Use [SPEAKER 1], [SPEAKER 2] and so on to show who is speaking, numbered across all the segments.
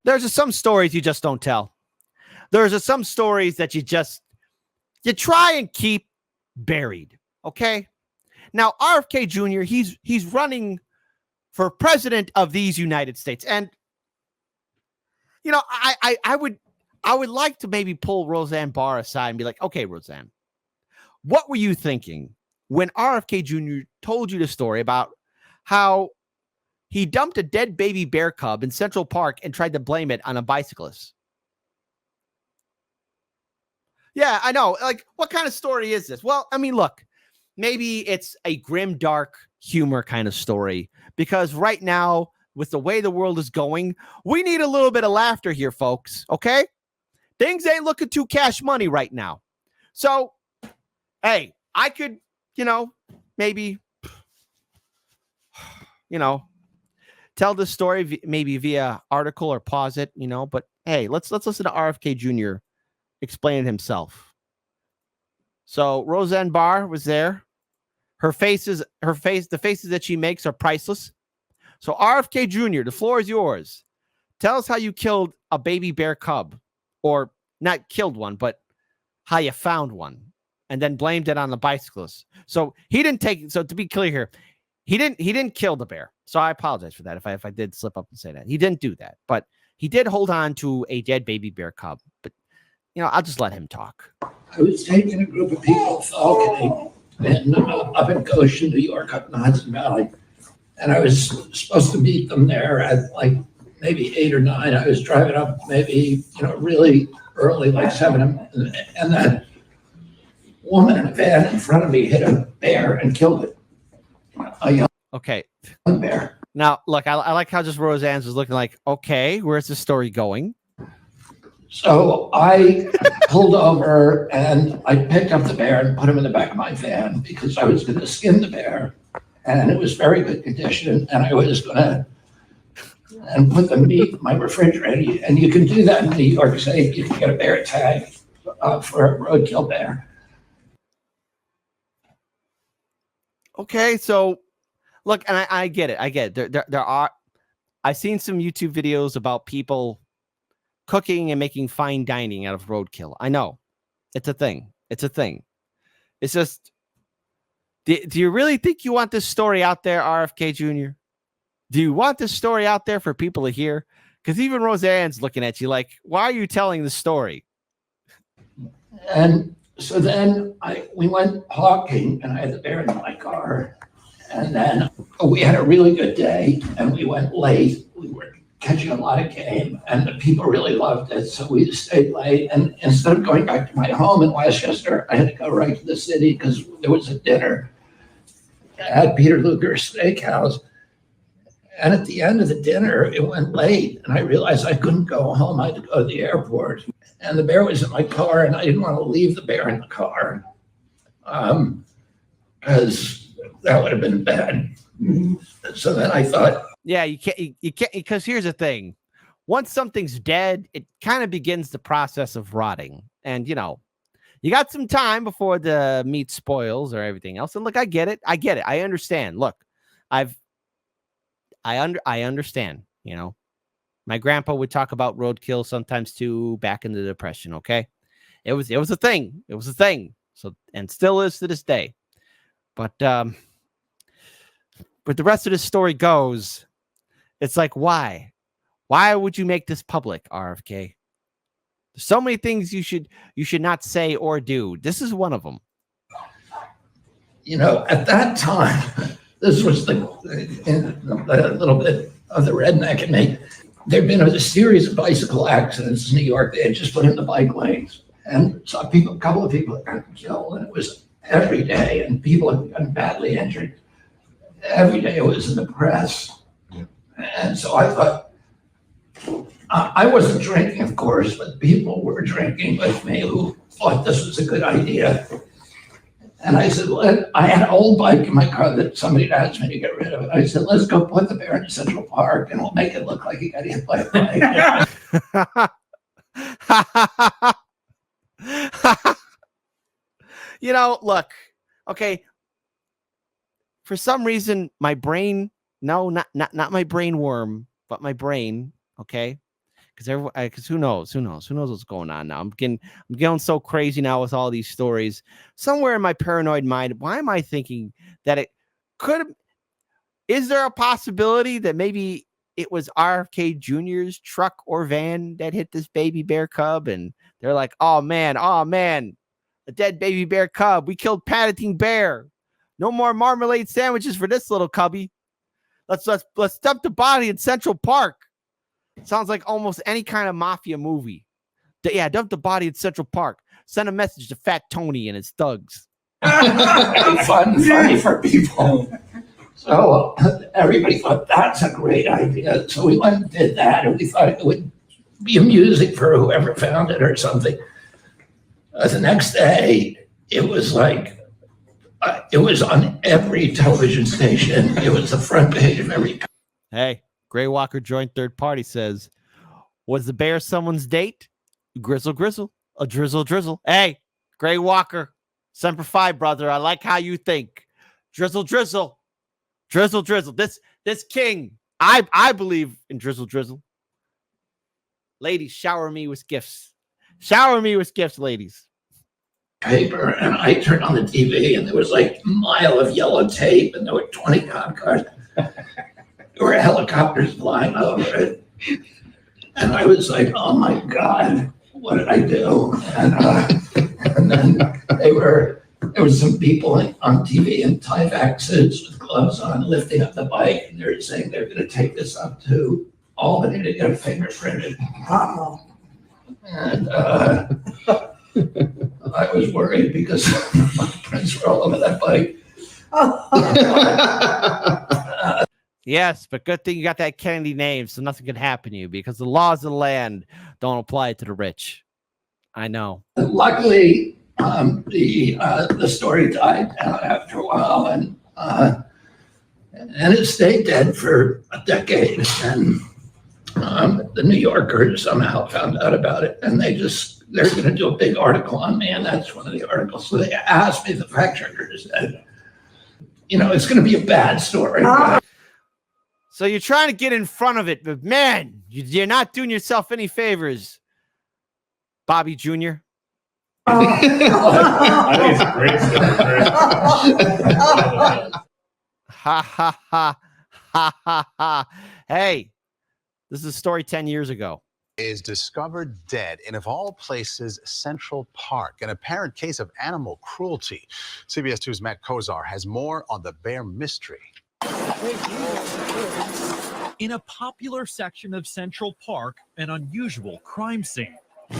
[SPEAKER 1] There's just some stories you just don't tell. There's just some stories that you try and keep buried. Okay. Now, RFK Jr., he's running for president of these United States. And, I would like to maybe pull Roseanne Barr aside and be like, okay, Roseanne, what were you thinking when RFK Jr. told you the story about how he dumped a dead baby bear cub in Central Park and tried to blame it on a bicyclist? Yeah, I know. Like, what kind of story is this? Well, I mean, look, maybe it's a grim, dark humor kind of story, because right now, with the way the world is going, we need a little bit of laughter here, folks. Okay? Things ain't looking too cash money right now. So, hey, I could, maybe, tell this story maybe via article or pause it, but hey, let's listen to RFK Jr. explain it himself. So Roseanne Barr was there. The faces that she makes are priceless. So RFK Jr., the floor is yours. Tell us how you killed a baby bear cub, or not killed one, but how you found one and then blamed it on the bicyclist. So he didn't take, so to be clear here, he didn't kill the bear. So I apologize for that if I did slip up and say that. He didn't do that, but he did hold on to a dead baby bear cub. But I'll just let him talk.
[SPEAKER 2] I was taking a group of people falconing up in Goshen, New York, up in the Hudson Valley. And I was supposed to meet them there at like maybe 8 or 9. I was driving up maybe, really early, like 7. And that woman in a van in front of me hit a bear and killed it. A young bear.
[SPEAKER 1] Now, look, I like how just Roseanne's was looking like, okay, where's the story going?
[SPEAKER 2] So I pulled over and I picked up the bear and put him in the back of my van because I was going to skin the bear. And it was very good condition. And I was going to put the meat in my refrigerator. And you can do that in New York State. You can get a bear tag for a roadkill bear.
[SPEAKER 1] Okay, so look, and I get it. There are, I've seen some YouTube videos about people cooking and making fine dining out of roadkill. I know it's a thing. It's just, do you really think you want this story out there, RFK Jr.? Do you want this story out there for people to hear? Because even Roseanne's looking at you like, why are you telling the story?
[SPEAKER 2] And so then we went hawking, and I had the bear in my car. And then we had a really good day, and we went late. We were catching a lot of game, and the people really loved it. So we stayed late. And instead of going back to my home in Westchester, I had to go right to the city because there was a dinner at Peter Luger's Steakhouse. And at the end of the dinner, it went late, and I realized I couldn't go home. I had to go to the airport. And the bear was in my car, and I didn't want to leave the bear in the car because that would have been bad. So then I thought,
[SPEAKER 1] yeah, you can't, because here's the thing. Once something's dead, it kind of begins the process of rotting. And, you got some time before the meat spoils or everything else. And look, I get it. I understand. Look, I understand, my grandpa would talk about roadkill sometimes too, back in the Depression. Okay. It was a thing. So, and still is to this day. But the rest of the story goes, it's like, why would you make this public, RFK? There's so many things you should not say or do. This is one of them.
[SPEAKER 2] At that time, this was a little bit of the redneck in me. There'd been a series of bicycle accidents in New York. They had just put in the bike lanes, and so a couple of people had gotten killed, and it was every day, and people had gotten badly injured. Every day it was in the press. And so I thought, I wasn't drinking, of course, but people were drinking with me who thought this was a good idea. And I said, I had an old bike in my car that somebody had asked me to get rid of it. I said, let's go put the bear in Central Park and we'll make it look like he got hit by a bike.
[SPEAKER 1] Look, okay. For some reason, my brain, no, not my brain worm, but my brain, okay? Because who knows what's going on now. I'm getting so crazy now with all these stories. Somewhere in my paranoid mind, why am I thinking that it could? Is there a possibility that maybe it was RFK Jr.'s truck or van that hit this baby bear cub, and they're like, oh man, a dead baby bear cub. We killed Paddington Bear. No more marmalade sandwiches for this little cubby. Let's dump the body in Central Park. Sounds like almost any kind of mafia movie. Yeah, dump the body in Central Park. Send a message to Fat Tony and his thugs.
[SPEAKER 2] Funny for people. So everybody thought that's a great idea. So we went and did that, and we thought it would be amusing for whoever found it or something. The next day, it was like, it was on every television station. It was the front page of every.
[SPEAKER 1] Hey, Gray Walker joint third party says, was the bear someone's date? Grizzle, a drizzle. Hey, Gray Walker, Semper Fi, brother. I like how you think. Drizzle. This king. I believe in drizzle. Ladies, shower me with gifts. Ladies.
[SPEAKER 2] Paper, and I turned on the TV, and there was like a mile of yellow tape, and there were 20 cop cars. There were helicopters flying over it, and I was like, "Oh my God, what did I do?" And then there was some people on TV in Tyvek suits with gloves on, lifting up the bike, and they're saying they're going to take this up to Albany to get fingerprinted. And I was worried because my prints were all over that bike.
[SPEAKER 1] Yes, but good thing you got that Kennedy name, so nothing can happen to you because the laws of the land don't apply to the rich. I know.
[SPEAKER 2] Luckily, the story died down after a while, and it stayed dead for a decade. And the New Yorker somehow found out about it, and they're going to do a big article on me, and that's one of the articles. So they asked me, the fact checker said, it's going to be a bad story.
[SPEAKER 1] So you're trying to get in front of it, but man, you're not doing yourself any favors, Bobby Jr.
[SPEAKER 3] I think it's a great story.
[SPEAKER 1] Ha. Hey, this is a story 10 years ago.
[SPEAKER 4] Is discovered dead in, of all places, Central Park. An apparent case of animal cruelty. CBS 2's Matt Kozar has more on the bear mystery.
[SPEAKER 5] In a popular section of Central Park, an unusual crime scene.
[SPEAKER 6] We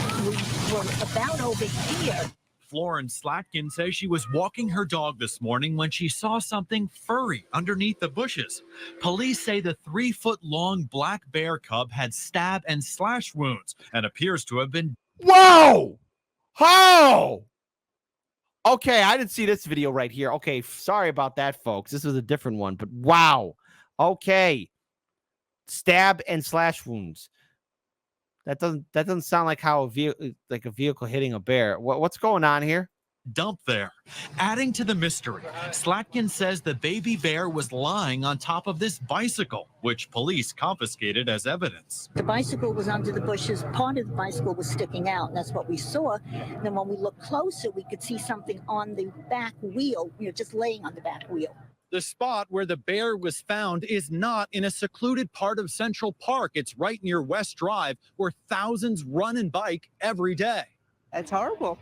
[SPEAKER 6] were about over here.
[SPEAKER 5] Florence Slatkin says she was walking her dog this morning when she saw something furry underneath the bushes. Police say the 3-foot-long black bear cub had stab and slash wounds and appears to have been...
[SPEAKER 1] Whoa! Oh! Okay, I didn't see this video right here. Okay, sorry about that, folks. This was a different one, but wow. Okay. Stab and slash wounds. That doesn't sound like how a vehicle hitting a bear. What's going on here?
[SPEAKER 5] Dump there. Adding to the mystery, Slatkin says the baby bear was lying on top of this bicycle, which police confiscated as evidence.
[SPEAKER 6] The bicycle was under the bushes. Part of the bicycle was sticking out, and that's what we saw. Then when we looked closer, we could see something on the back wheel, just laying on the back wheel.
[SPEAKER 5] The spot where the bear was found is not in a secluded part of Central Park. It's right near West Drive, where thousands run and bike every day.
[SPEAKER 7] That's horrible.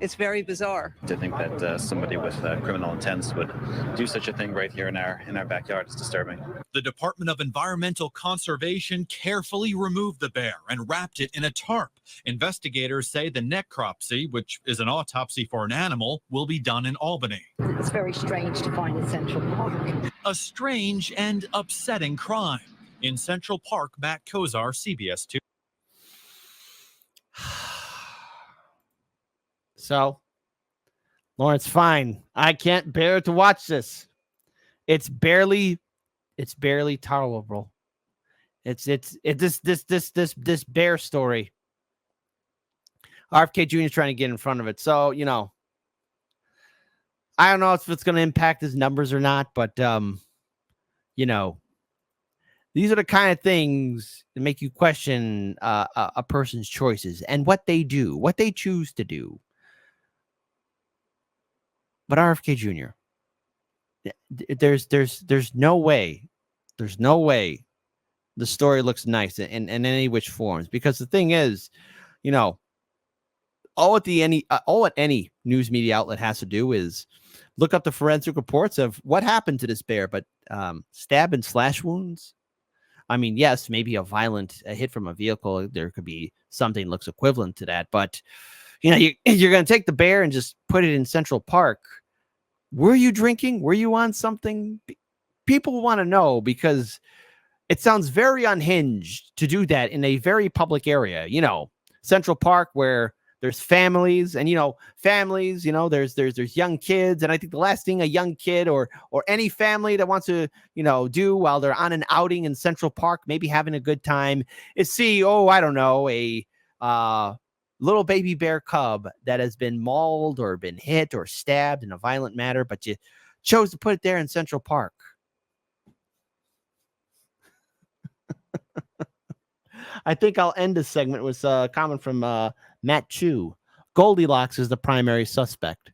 [SPEAKER 7] It's very bizarre.
[SPEAKER 8] To think that somebody with criminal intents would do such a thing right here in our backyard is disturbing.
[SPEAKER 5] The Department of Environmental Conservation carefully removed the bear and wrapped it in a tarp. Investigators say the necropsy, which is an autopsy for an animal, will be done in Albany.
[SPEAKER 6] It's very strange to find in Central Park.
[SPEAKER 5] A strange and upsetting crime. In Central Park, Matt Kozar, CBS 2.
[SPEAKER 1] So, Lawrence, fine. I can't bear to watch this. It's barely tolerable. It's this bear story. RFK Jr. is trying to get in front of it. So, I don't know if it's going to impact his numbers or not, but, These are the kind of things that make you question a person's choices and what they do, what they choose to do. But RFK Jr., there's no way the story looks nice in any which forms, because the thing is, you know, all what any news media outlet has to do is look up the forensic reports of what happened to this bear. But stab and slash wounds, I mean, yes, maybe a hit from a vehicle, there could be something looks equivalent to that, but you know, you're going to take the bear and just put it in Central Park. Were you drinking? Were you on something? People want to know, because it sounds very unhinged to do that in a very public area. You know, Central Park, where there's families, and there's young kids, and I think the last thing a young kid or any family that wants to do while they're on an outing in Central Park, maybe having a good time, is see a little baby bear cub that has been mauled or been hit or stabbed in a violent manner, but you chose to put it there in Central Park. I think I'll end this segment with a comment from Matt Chu. Goldilocks is the primary suspect.